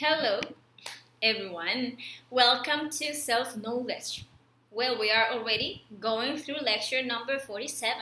Hello, everyone. Welcome to Self-Knowledge. Well, we are already going through lecture number 47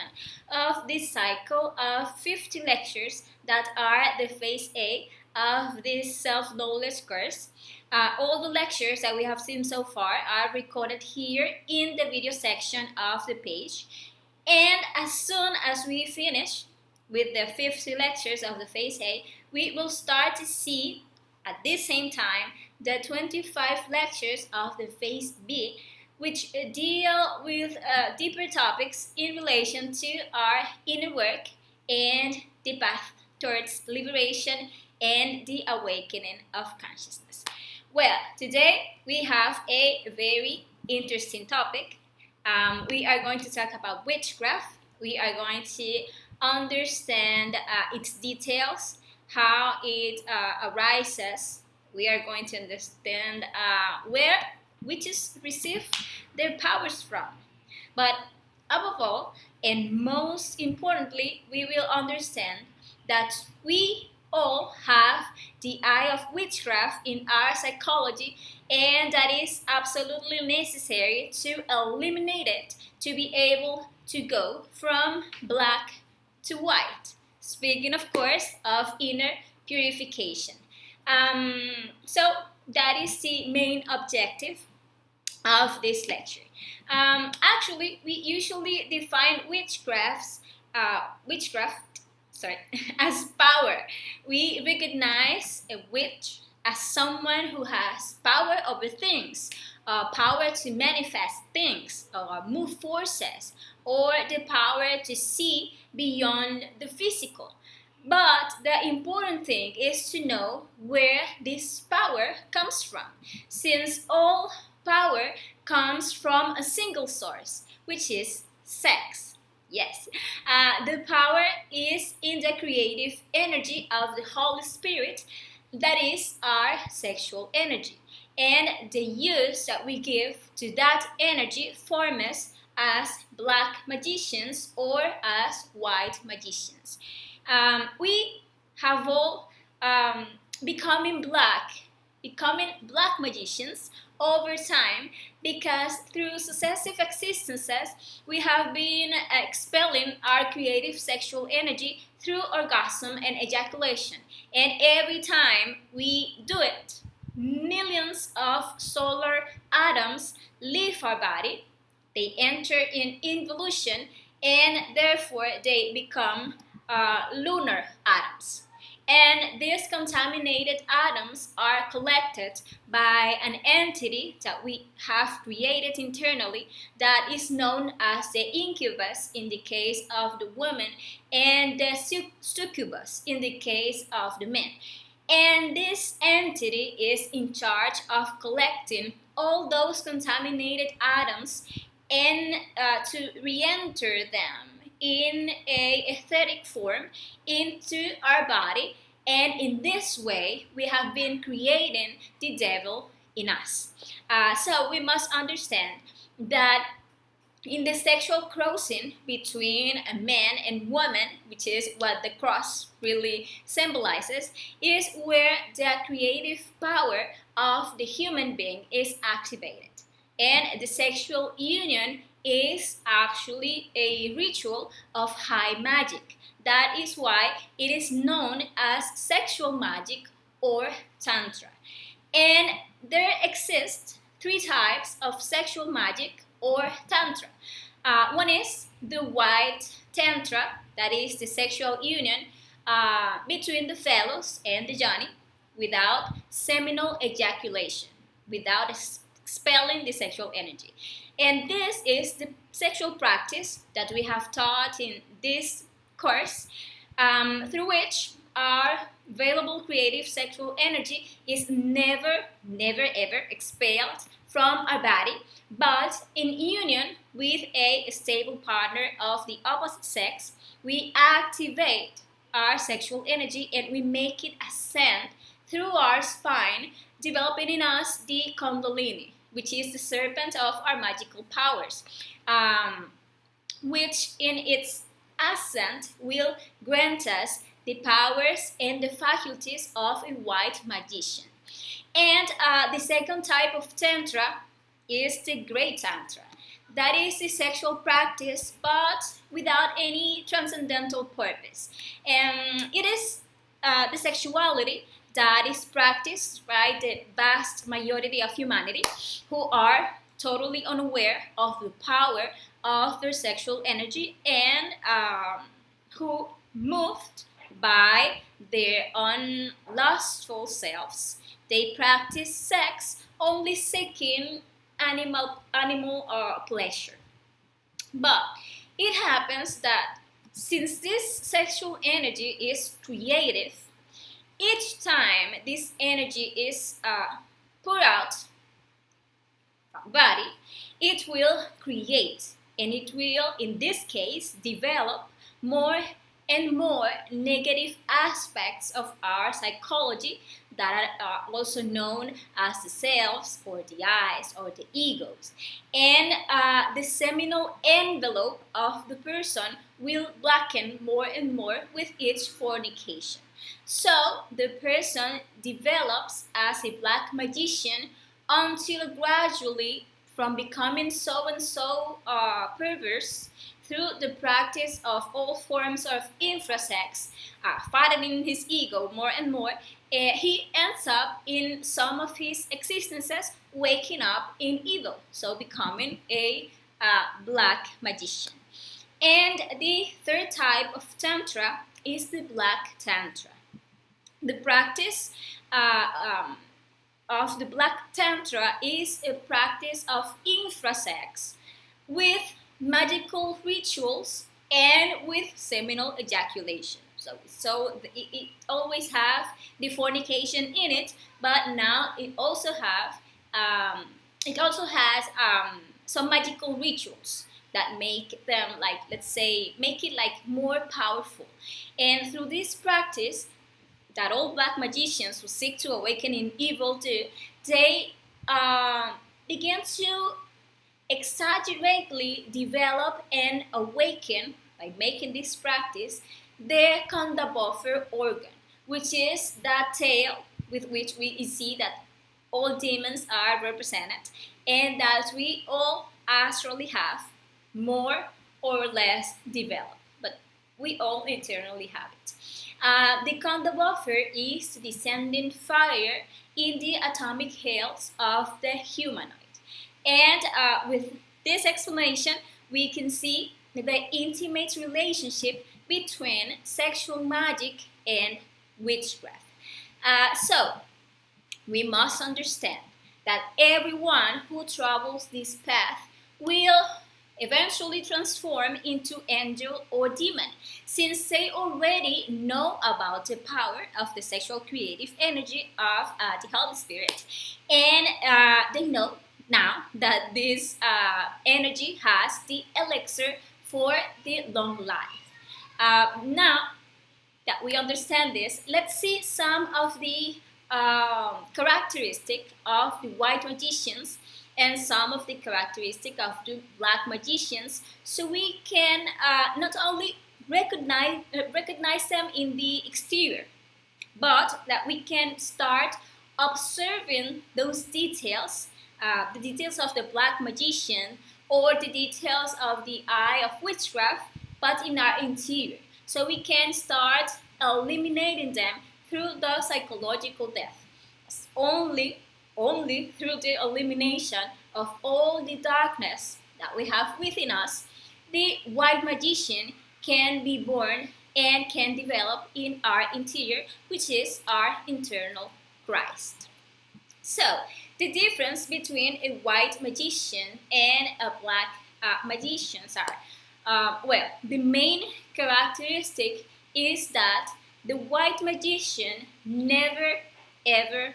of this cycle of 50 lectures that are the phase A of this self-knowledge course. All the lectures that we have seen so far are recorded here in the video section of the page. And as soon as we finish with the 50 lectures of the phase A, we will start to see at this same time the 25 lectures of the phase B, which deal with deeper topics in relation to our inner work and the path towards liberation and the awakening of consciousness. Well, today we have a very interesting topic. We are going to talk about witchcraft. We are going to understand its details, how it arises. We are going to understand where witches receive their powers from. But above all, and most importantly, we will understand that we all have the eye of witchcraft in our psychology, and that is absolutely necessary to eliminate it to be able to go from black to white. Speaking, of course, of inner purification. So that is the main objective of this lecture. Actually, we usually define witchcraft as power. We recognize a witch as someone who has power over things, power to manifest things, or move forces, or the power to see beyond the physical. But the important thing is to know where this power comes from, since all power comes from a single source, which is sex. Yes, the power is in the creative energy of the Holy Spirit, that is our sexual energy. And the use that we give to that energy form us as black magicians or as white magicians. We have all becoming black magicians over time, because through successive existences we have been expelling our creative sexual energy through orgasm and ejaculation. And every time we do it, millions of solar atoms leave our body, they enter in involution, and therefore they become lunar atoms. And these contaminated atoms are collected by an entity that we have created internally that is known as the incubus in the case of the woman, and the succubus in the case of the man. And this entity is in charge of collecting all those contaminated atoms and to re-enter them in a etheric form into our body. And in this way we have been creating the devil in us. So we must understand that in the sexual crossing between a man and woman, which is what the cross really symbolizes, is where the creative power of the human being is activated. And the sexual union is actually a ritual of high magic. That is why it is known as sexual magic or Tantra. And there exist three types of sexual magic or Tantra. One is the white Tantra, that is the sexual union between the phallus and the yoni without seminal ejaculation, without expelling the sexual energy. And this is the sexual practice that we have taught in this course, through which our available creative sexual energy is never ever expelled from our body, but in union with a stable partner of the opposite sex, we activate our sexual energy and we make it ascend through our spine, developing in us the Kundalini, which is the serpent of our magical powers, which in its ascent will grant us the powers and the faculties of a white magician. And the second type of Tantra is the Great Tantra. That is the sexual practice, but without any transcendental purpose. And it is the sexuality that is practiced by the vast majority of humanity who are totally unaware of the power of their sexual energy and who moved by their unlustful selves. They practice sex only seeking animal pleasure. But it happens that since this sexual energy is creative, each time this energy is put out from body, it will create and it will, in this case, develop more and more negative aspects of our psychology that are also known as the selves or the eyes or the egos. And the seminal envelope of the person will blacken more and more with each fornication. So the person develops as a black magician until gradually, from becoming so and so perverse through the practice of all forms of infrasex, fattening his ego more and more, he ends up in some of his existences waking up in evil, so becoming a black magician. And the third type of Tantra is the Black Tantra. The practice of the Black Tantra is a practice of infrasex with magical rituals and with seminal ejaculation. So it always have the fornication in it, but now it also has some magical rituals that make them, like, let's say, make it like more powerful. And through this practice that all black magicians who seek to awaken in evil do, they begin to exaggeratedly develop and awaken, by making this practice, their Kanda buffer organ, which is that tail with which we see that all demons are represented and that we all astrally have more or less developed, but we all internally have it. The Kanda buffer is the descending fire in the atomic hells of the humanoid. And with this explanation, we can see the intimate relationship between sexual magic and witchcraft. So, we must understand that everyone who travels this path will eventually transform into angel or demon, since they already know about the power of the sexual creative energy of the Holy Spirit, and they know now that this energy has the elixir for the long life. Now that we understand this, let's see some of the characteristic of the white magicians and some of the characteristic of the black magicians, so we can not only recognize them in the exterior, but that we can start observing those details, the details of the black magician or the details of the Eye of Witchcraft, but in our interior. So we can start eliminating them through the psychological death. Only through the elimination of all the darkness that we have within us, the white magician can be born and can develop in our interior, which is our internal Christ. So, the difference between a white magician and a black magician are, well, the main characteristic is that the white magician never ever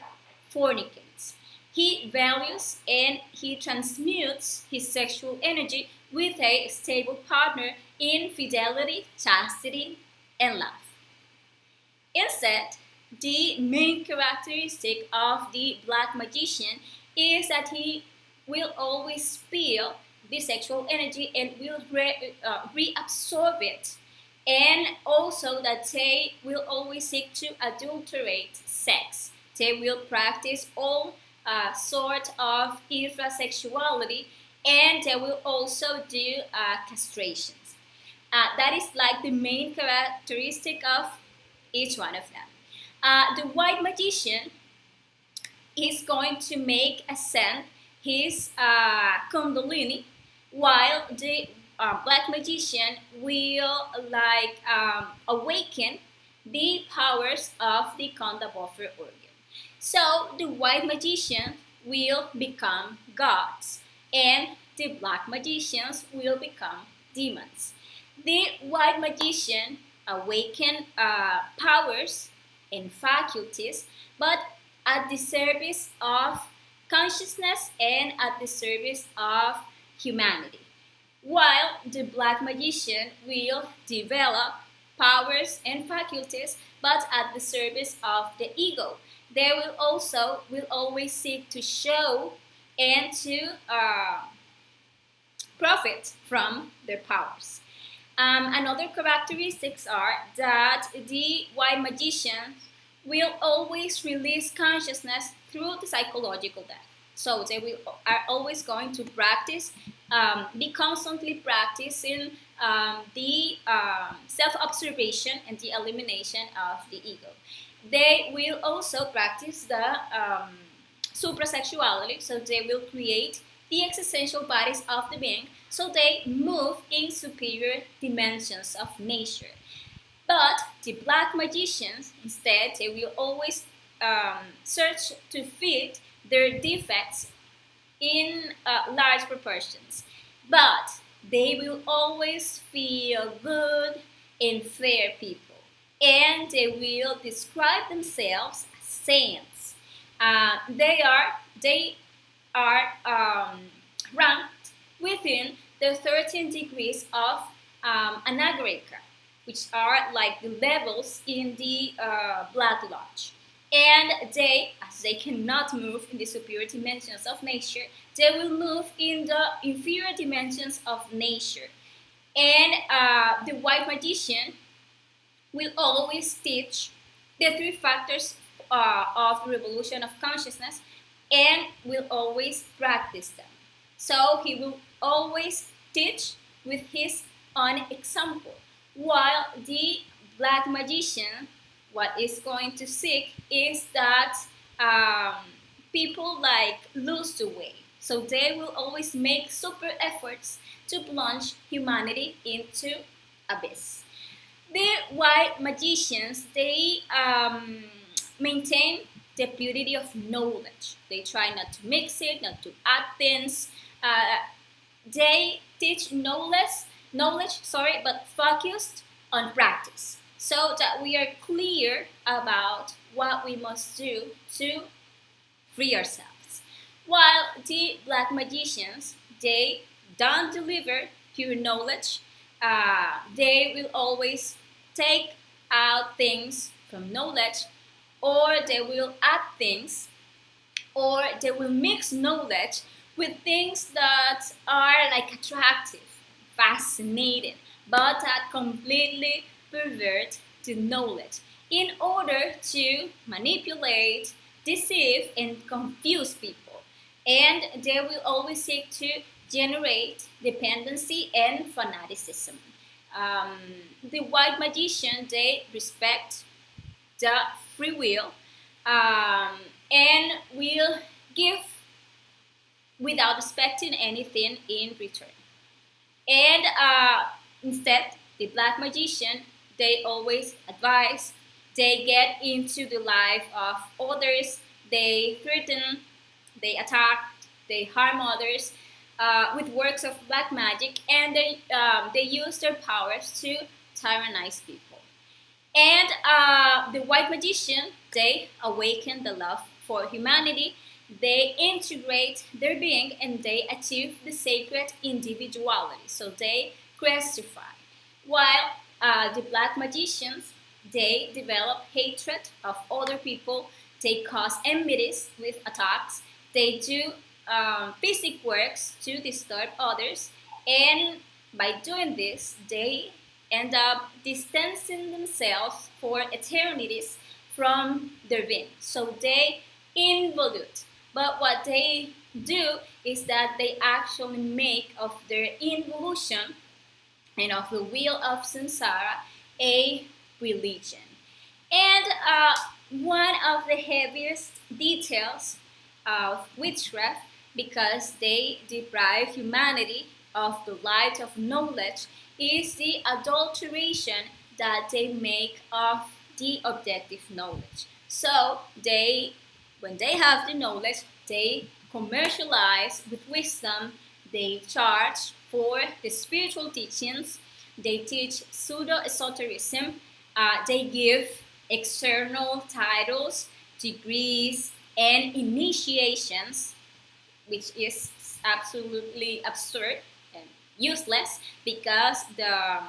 fornicates. He values and he transmutes his sexual energy with a stable partner in fidelity, chastity, and love. Instead, the main characteristic of the black magician is that he will always feel the sexual energy and will reabsorb it, and also that they will always seek to adulterate sex They will practice all sort of infrasexuality, and they will also do castrations. That is like the main characteristic of each one of them. The white magician is going to make ascend his kundalini, while the black magician will awaken the powers of the Kanda buffer organ. So the white magician will become gods, and the black magicians will become demons. The white magician awaken powers and faculties, but at the service of consciousness and at the service of humanity, while the black magician will develop powers and faculties but at the service of the ego. They will always seek to show and to profit from their powers. Another characteristics are that the white magician will always release consciousness through the psychological death. So they are always going to practice, be constantly practicing the self-observation and the elimination of the ego. They will also practice the suprasexuality, so they will create the existential bodies of the being, so they move in superior dimensions of nature. But the black magicians, instead, they will always search to fit their defects in large proportions. But they will always feel good and fair people, and they will describe themselves as saints. They are ranked within the 13 degrees of anagarika, which are like the levels in the Black Lodge. And they, as they cannot move in the superior dimensions of nature, they will move in the inferior dimensions of nature. And the white magician will always teach the three factors of the revolution of consciousness and will always practice them. So he will always teach with his own example, while the black magician, what is going to seek is that people like lose the way. So they will always make super efforts to plunge humanity into abyss. The white magicians, they maintain the purity of knowledge. They try not to mix it, not to add things. They teach knowledge, but focused on practice, so that we are clear about what we must do to free ourselves. While the black magicians, they don't deliver pure knowledge. They will always take out things from knowledge, or they will add things, or they will mix knowledge with things that are like attractive, fascinating, but that completely pervert the knowledge in order to manipulate, deceive, and confuse people. And they will always seek to generate dependency and fanaticism. The white magician, they respect the free will and will give without expecting anything in return. And instead, the black magician, they always advise, they get into the life of others, they threaten, they attack, they harm others with works of black magic, and they use their powers to tyrannize people. And the white magician, they awaken the love for humanity, they integrate their being, and they achieve the sacred individuality. So they crucify. While the black magicians, they develop hatred of other people, they cause enmities with attacks, they do physic works to disturb others, and by doing this, they end up distancing themselves for eternities from their being. So they involute. But what they do is that they actually make of their involution and of the wheel of samsara a religion. And one of the heaviest details of witchcraft, because they deprive humanity of the light of knowledge, is the adulteration that they make of the objective knowledge. So when they have the knowledge, they commercialize with wisdom, they charge for the spiritual teachings, they teach pseudo-esotericism, they give external titles, degrees, and initiations, which is absolutely absurd and useless, because the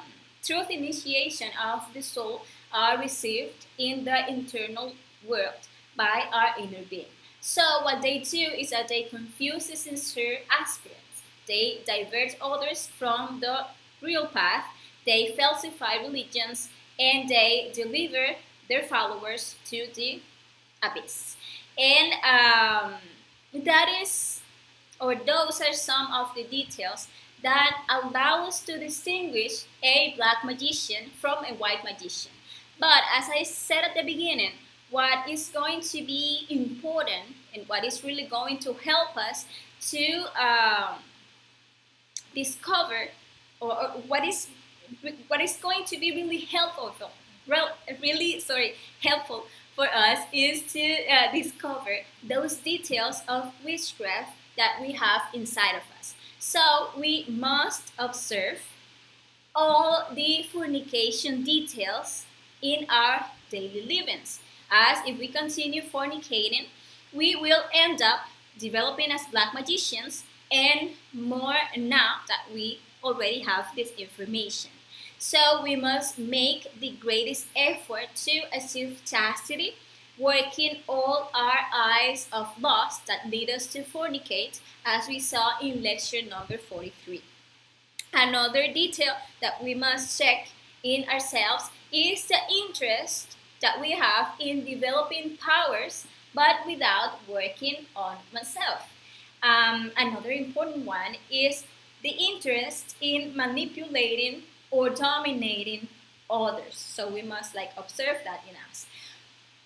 truth initiation of the soul are received in the internal world by our inner being. So what they do is that they confuse the sincere aspirants. They divert others from the real path. They falsify religions, and they deliver their followers to the abyss. And that is, or those are some of the details that allow us to distinguish a black magician from a white magician. But as I said at the beginning, what is going to be important and what is really going to help us to discover, or what is going to be really helpful, helpful for us, is to discover those details of witchcraft that we have inside of us. So we must observe all the fornication details in our daily livings. As if we continue fornicating, we will end up developing as black magicians, and more now that we already have this information. So we must make the greatest effort to achieve chastity, working all our eyes of lust that lead us to fornicate, as we saw in lecture number 43. Another detail that we must check in ourselves is the interest that we have in developing powers, but without working on myself. Another important one is the interest in manipulating or dominating others. So we must observe that in us.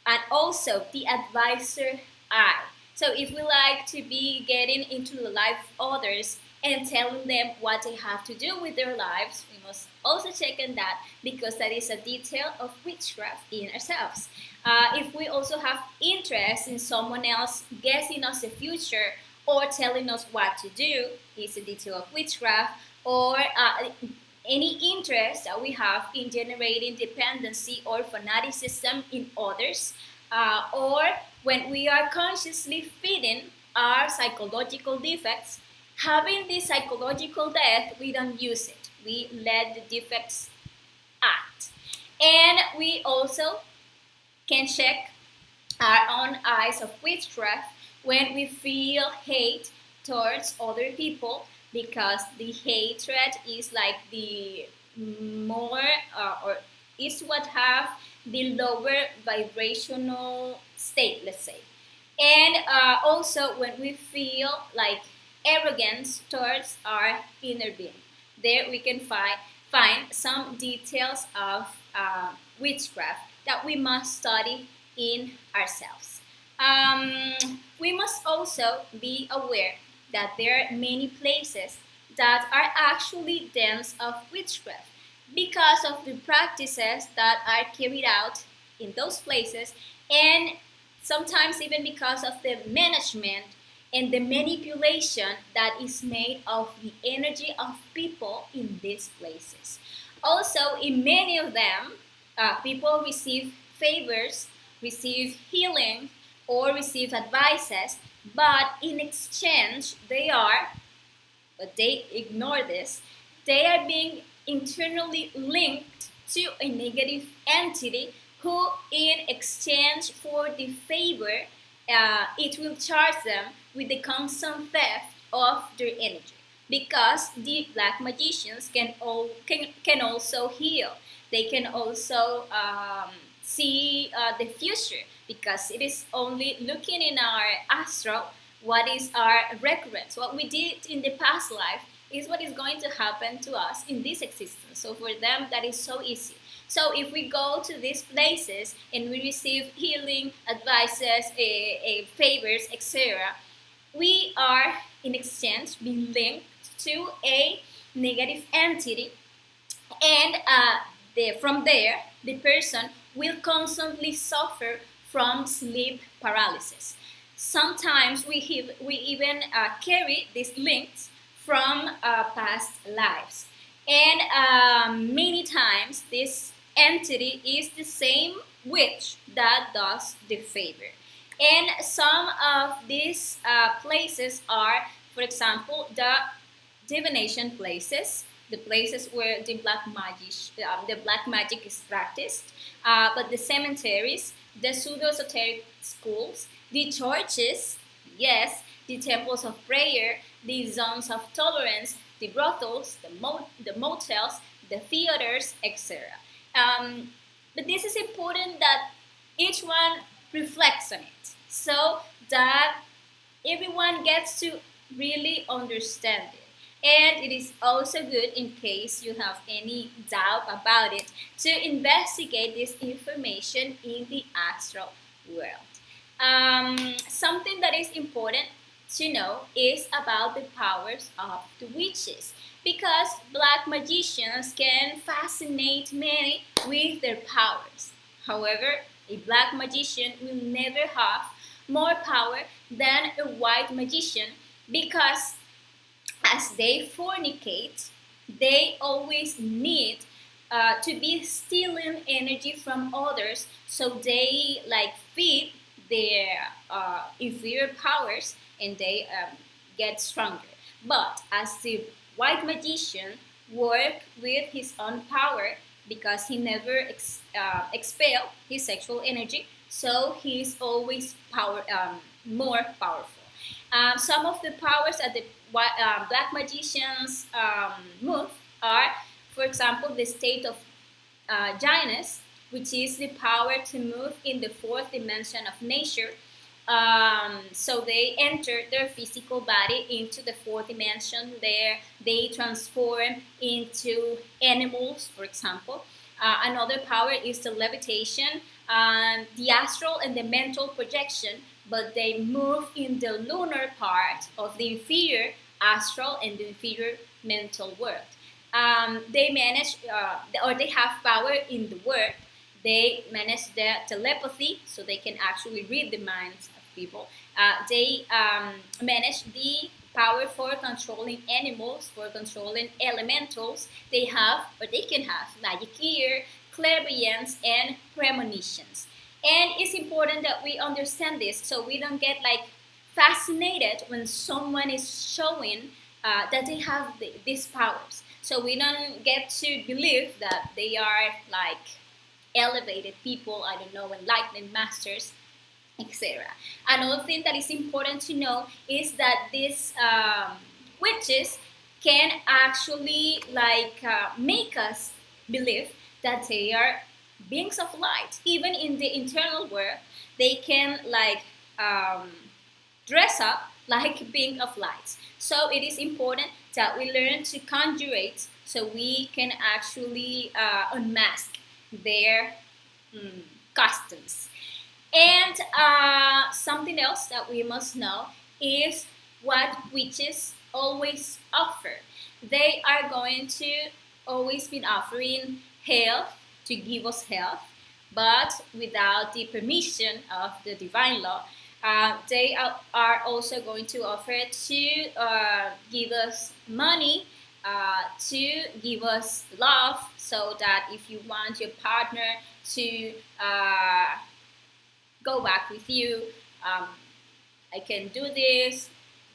And also the advisor eye. So if we like to be getting into the life of others and telling them what they have to do with their lives, we must also check on that, because that is a detail of witchcraft in ourselves. If we also have interest in someone else guessing us the future or telling us what to do, is a detail of witchcraft. Or any interest that we have in generating dependency or fanaticism in others, or when we are consciously feeding our psychological defects, having this psychological death, we don't use it. We let the defects act. And we also can check our own eyes of witchcraft when we feel hate towards other people, because the hatred is like the more or is what have the lower vibrational state, let's say. And also when we feel like arrogance towards our inner being, there we can find some details of witchcraft that we must study in ourselves. We must also be aware that there are many places that are actually dens of witchcraft, because of the practices that are carried out in those places, and sometimes even because of the management and the manipulation that is made of the energy of people in these places. Also, in many of them, people receive favors, receive healing, or receive advices, but in exchange, but they ignore this, they are being internally linked to a negative entity who, in exchange for the favor, it will charge them with the constant theft of their energy. Because the black magicians can also heal. They can also see the future, because it is only looking in our astral what is our recurrence. What we did in the past life is what is going to happen to us in this existence. So for them, that is so easy. So if we go to these places and we receive healing advices, favors, etc., we are in exchange being linked to a negative entity, and from there the person will constantly suffer from sleep paralysis. Sometimes we even carry these links from past lives, and many times this entity is the same witch that does the favor. And some of these places are, for example, the divination places, the places where the black magic is practiced, but the cemeteries, the pseudo-esoteric schools, the churches, yes, the temples of prayer, the zones of tolerance, the brothels, the motels, the theaters, etc. But this is important that each one reflects on it, so that everyone gets to really understand it. And it is also good, in case you have any doubt about it, to investigate this information in the astral world. Something that is important to know is about the powers of the witches, because black magicians can fascinate many with their powers. However, a black magician will never have more power than a white magician, because as they fornicate, they always need to be stealing energy from others, so they like feed their inferior powers, and they get stronger. But as the white magician work with his own power, because he never expel his sexual energy, so he is always more powerful. Some of the powers that the black magicians move are, for example, the state of Janus, which is the power to move in the fourth dimension of nature. So they enter their physical body into the fourth dimension. There they transform into animals, for example. Another power is the levitation, the astral and the mental projection, but they move in the lunar part of the inferior astral and the inferior mental world. They manage, or they have power in the word. They manage the telepathy, so they can actually read the minds of people. They manage the power for controlling animals, for controlling elementals. They have, or they can have, magic ear, clairvoyance, and premonitions. And it's important that we understand this, so we don't get like fascinated when someone is showing that they have these powers. So we don't get to believe that they are like elevated people, I don't know, enlightened masters, etc. Another thing that is important to know is that these witches can actually like make us believe that they are beings of light. Even in the internal world, they can like dress up like being of light. So it is important that we learn to conjurate, so we can actually unmask their customs. And something else that we must know is what witches always offer. They are going to always be offering health, to give us health, but without the permission of the divine law. They are also going to offer to give us money, to give us love, so that if you want your partner to go back with you, I can do this,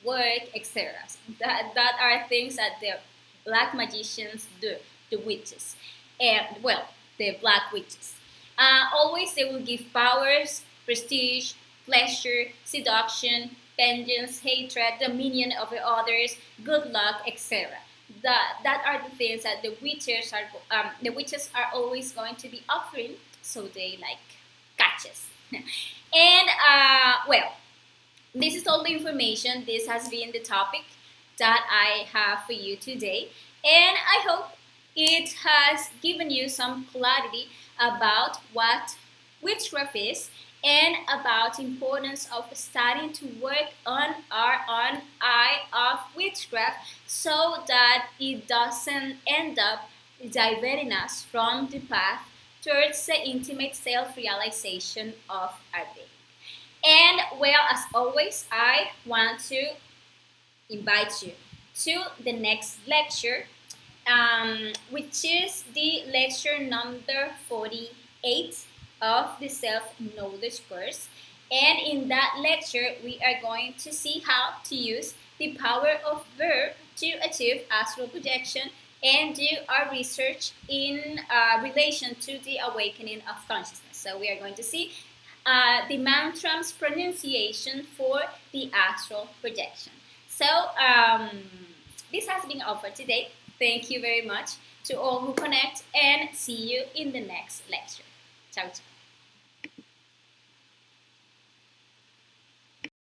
work, etc. That are things that the black magicians do, the witches. And well, the black witches. Always they will give powers, prestige, pleasure, seduction, vengeance, hatred, dominion over others, good luck, etc. That are the things that the witches are always going to be offering. So they like catches. And well, this is all the information. This has been the topic that I have for you today, and I hope it has given you some clarity about what witchcraft is and about the importance of starting to work on our own eye of witchcraft so that it doesn't end up diverting us from the path towards the intimate self-realization of our being. And well, as always, I want to invite you to the next lecture, which is the lecture number 48 of the self-knowledge course. And in that lecture, we are going to see how to use the power of verb to achieve astral projection and do our research in relation to the awakening of consciousness. So we are going to see the mantra's pronunciation for the astral projection. So this has been all for today. Thank you very much to all who connect, and see you in the next lecture. Ciao, ciao.